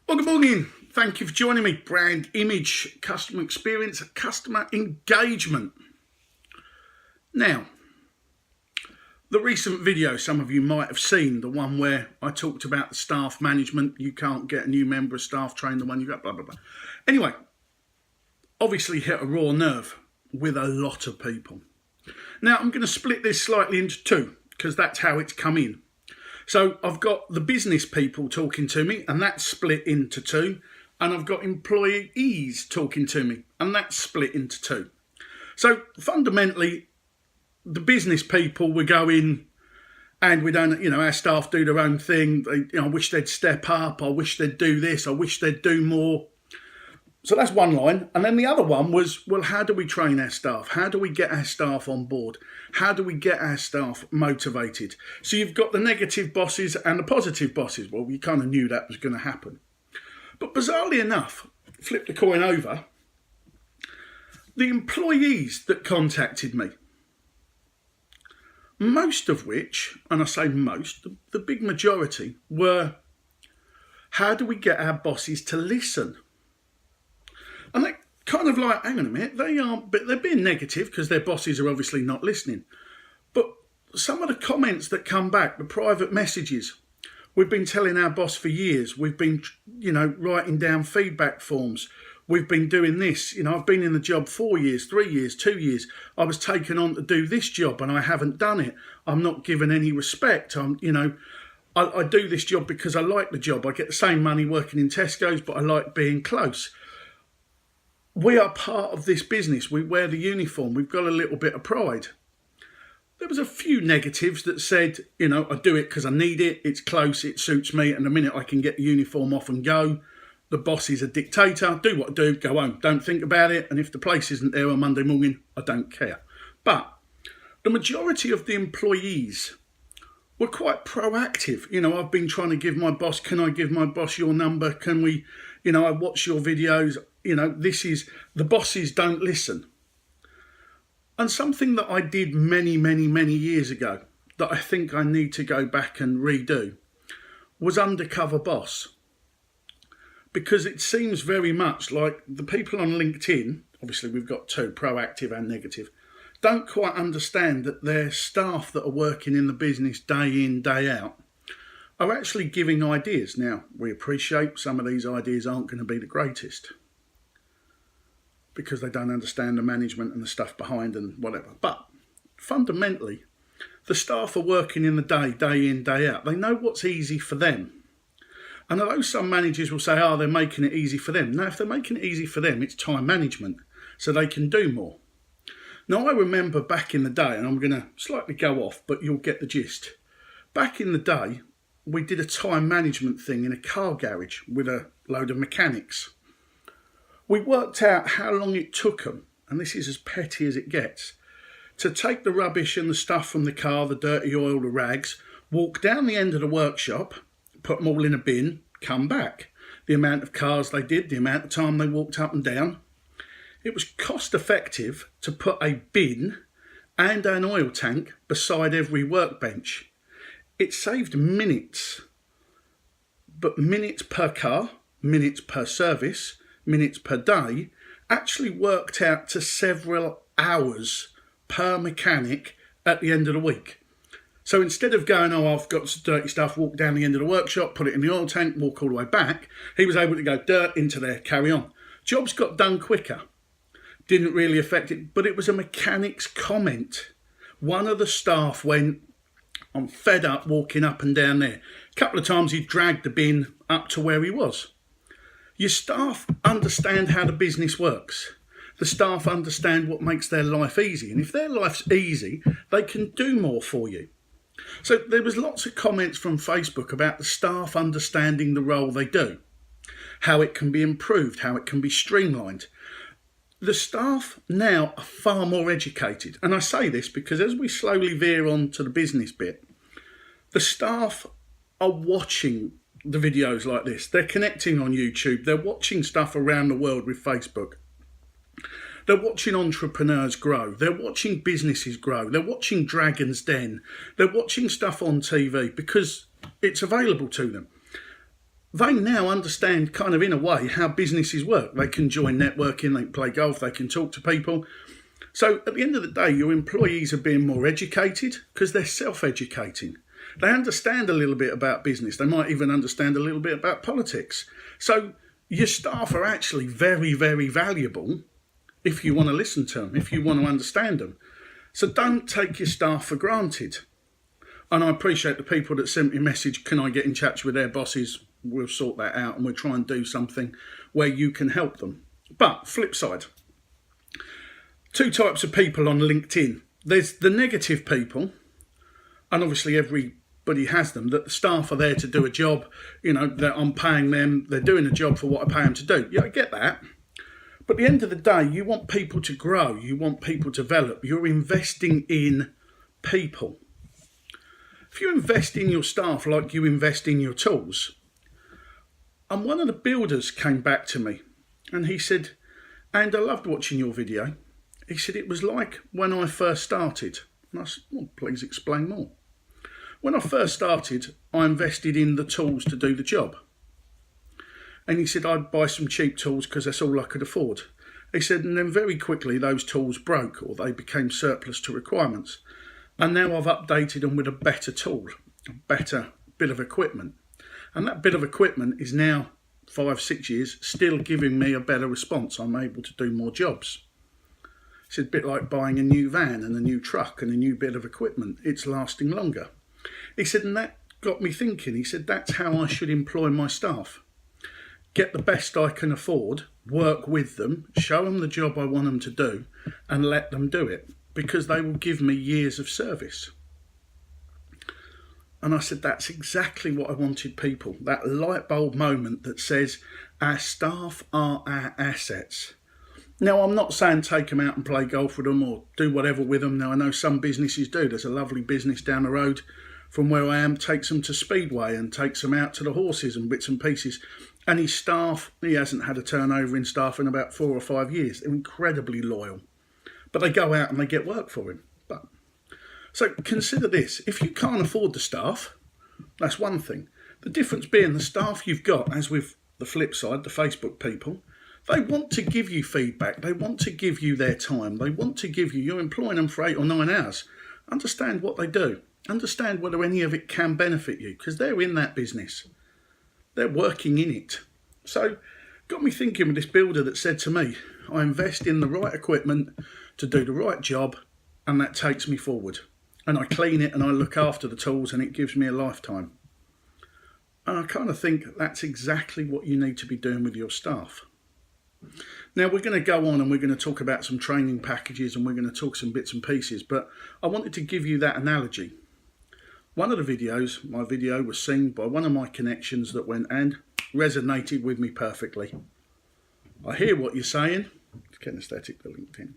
Well, good morning. Thank you for joining me. Brand image, customer experience, customer engagement. Now, the recent video some of you might have seen, the one where I talked about the staff management. You can't get a new member of staff, train the one you got, blah, blah, blah. Anyway, obviously hit a raw nerve with a lot of people. Now, I'm going to split this slightly into two because that's how it's come in. So I've got the business people talking to me, and that's split into two. And I've got employees talking to me, and that's split into two. So fundamentally, the business people, we go in and we don't, our staff do their own thing. I wish they'd step up. I wish they'd do this. I wish they'd do more. So that's one line. And then the other one was, well, how do we train our staff? How do we get our staff on board? How do we get our staff motivated? So you've got the negative bosses and the positive bosses. Well, you kind of knew that was going to happen. But bizarrely enough, flip the coin over, the employees that contacted me, most of which, and I say most, the big majority were, how do we get our bosses to listen? And they're kind of like, hang on a minute, they're being negative because their bosses are obviously not listening. But some of the comments that come back, the private messages, we've been telling our boss for years, we've been, writing down feedback forms, we've been doing this, I've been in the job 4 years, 3 years, 2 years, I was taken on to do this job and I haven't done it, I'm not given any respect, I do this job because I like the job, I get the same money working in Tesco's, but I like being close. We are part of this business. We wear the uniform. We've got a little bit of pride. There was a few negatives that said, I do it because I need it. It's close. It suits me. And the minute I can get the uniform off and go, the boss is a dictator. Do what I do. Go home. Don't think about it. And if the place isn't there on Monday morning, I don't care. But the majority of the employees were quite proactive. I've been trying to give my boss, can I give my boss your number? Can we, I watch your videos. This is, the bosses don't listen. And something that I did many, many, many years ago that I think I need to go back and redo was undercover boss. Because it seems very much like the people on LinkedIn, obviously we've got two, proactive and negative, don't quite understand that their staff that are working in the business day in, day out are actually giving ideas. Now, we appreciate some of these ideas aren't going to be the greatest, because they don't understand the management and the stuff behind and whatever. But fundamentally, the staff are working in the day in, day out. They know what's easy for them. And although some managers will say, they're making it easy for them. No, if they're making it easy for them, it's time management, so they can do more. Now, I remember back in the day, and I'm going to slightly go off, but you'll get the gist. Back in the day, we did a time management thing in a car garage with a load of mechanics. We worked out how long it took them, and this is as petty as it gets, to take the rubbish and the stuff from the car, the dirty oil, the rags, walk down the end of the workshop, put them all in a bin, come back. The amount of cars they did, the amount of time they walked up and down. It was cost effective to put a bin and an oil tank beside every workbench. It saved minutes, but minutes per car, minutes per service, minutes per day, actually worked out to several hours per mechanic at the end of the week. So instead of going, I've got some dirty stuff, walk down the end of the workshop, put it in the oil tank, walk all the way back, he was able to go dirt into there, carry on. Jobs got done quicker. Didn't really affect it, but it was a mechanic's comment. One of the staff went, I'm fed up walking up and down there. A couple of times he dragged the bin up to where he was. Your staff understand how the business works. The staff understand what makes their life easy. And if their life's easy, they can do more for you. So there was lots of comments from Facebook about the staff understanding the role they do, how it can be improved, how it can be streamlined. The staff now are far more educated. And I say this because as we slowly veer on to the business bit, the staff are watching the videos like this. They're connecting on YouTube. They're watching stuff around the world with Facebook. They're watching entrepreneurs grow. They're watching businesses grow. They're watching Dragon's Den. They're watching stuff on TV because it's available to them. they now understand kind of in a way how businesses work. They can join networking, they can play golf, they can talk to people. So at the end of the day, your employees are being more educated because they're self-educating. They understand a little bit about business. They might even understand a little bit about politics. So your staff are actually very, very valuable if you want to listen to them, if you want to understand them. So don't take your staff for granted. And I appreciate the people that sent me a message, can I get in touch with their bosses? We'll sort that out and we'll try and do something where you can help them. But flip side, two types of people on LinkedIn. There's the negative people, and obviously everybody has them, that the staff are there to do a job, you know, that I'm paying them, they're doing a job for what I pay them to do. Yeah, I get that. But at the end of the day, you want people to grow, you want people to develop, you're investing in people. If you invest in your staff like you invest in your tools, and one of the builders came back to me and he said, and I loved watching your video. He said, it was like when I first started. And I said, well, please explain more. When I first started, I invested in the tools to do the job. And he said, I'd buy some cheap tools because that's all I could afford. He said, and then very quickly those tools broke or they became surplus to requirements. And now I've updated them with a better tool, a better bit of equipment. And that bit of equipment is now 5-6 years still giving me a better response. I'm able to do more jobs. It's a bit like buying a new van and a new truck and a new bit of equipment. It's lasting longer. He said, and that got me thinking. He said, that's how I should employ my staff. Get the best I can afford, work with them, show them the job I want them to do, and let them do it, because they will give me years of service. And I said, that's exactly what I wanted people. That light bulb moment that says, our staff are our assets. Now, I'm not saying take them out and play golf with them or do whatever with them. Now, I know some businesses do. There's a lovely business down the road from where I am, takes them to Speedway and takes them out to the horses and bits and pieces. And his staff, he hasn't had a turnover in staff in about 4 or 5 years. They're incredibly loyal. But they go out and they get work for him. So consider this. If you can't afford the staff, that's one thing. The difference being the staff you've got, as with the flip side, the Facebook people, they want to give you feedback. They want to give you their time. They want to give you, you're employing them for 8 or 9 hours. Understand what they do. Understand whether any of it can benefit you, because they're in that business. They're working in it. So got me thinking with this builder that said to me, I invest in the right equipment to do the right job, and that takes me forward. And I clean it and I look after the tools and it gives me a lifetime. And I kind of think that's exactly what you need to be doing with your staff. Now we're going to go on and we're going to talk about some training packages and we're going to talk some bits and pieces, but I wanted to give you that analogy. One of the videos, my video, was seen by one of my connections that went and resonated with me perfectly. I hear what you're saying. It's getting aesthetic to LinkedIn.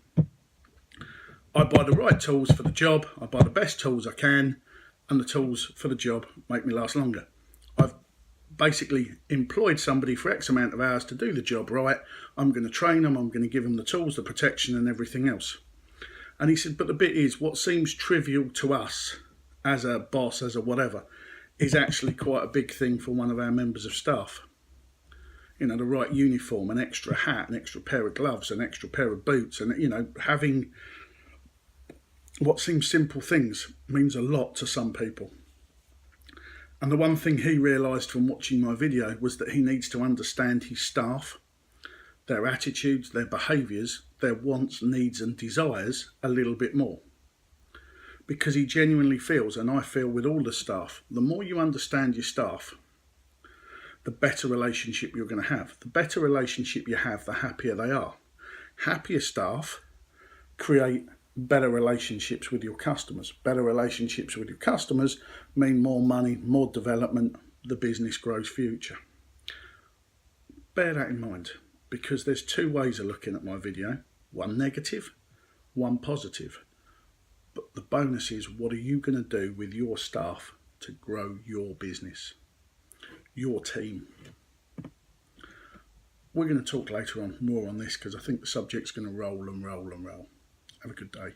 I buy the right tools for the job, I buy the best tools I can, and the tools for the job make me last longer. I've basically employed somebody for X amount of hours to do the job right. I'm going to train them, I'm going to give them the tools, the protection and everything else. And he said, but the bit is, what seems trivial to us as a boss, as a whatever, is actually quite a big thing for one of our members of staff. You know, the right uniform, an extra hat, an extra pair of gloves, an extra pair of boots, and, you know, having what seems simple things means a lot to some people. And the one thing he realised from watching my video was that he needs to understand his staff, their attitudes, their behaviours, their wants, needs and desires a little bit more. Because he genuinely feels, and I feel with all the staff, the more you understand your staff, the better relationship you're going to have. The better relationship you have, the happier they are. Happier staff create better relationships with your customers. Better relationships with your customers mean more money, more development, the business grows future. Bear that in mind, because there's 2 ways of looking at my video. One negative, one positive. But the bonus is, what are you going to do with your staff to grow your business, your team? We're going to talk later on more on this, because I think the subject's going to roll and roll and roll. Have a good day.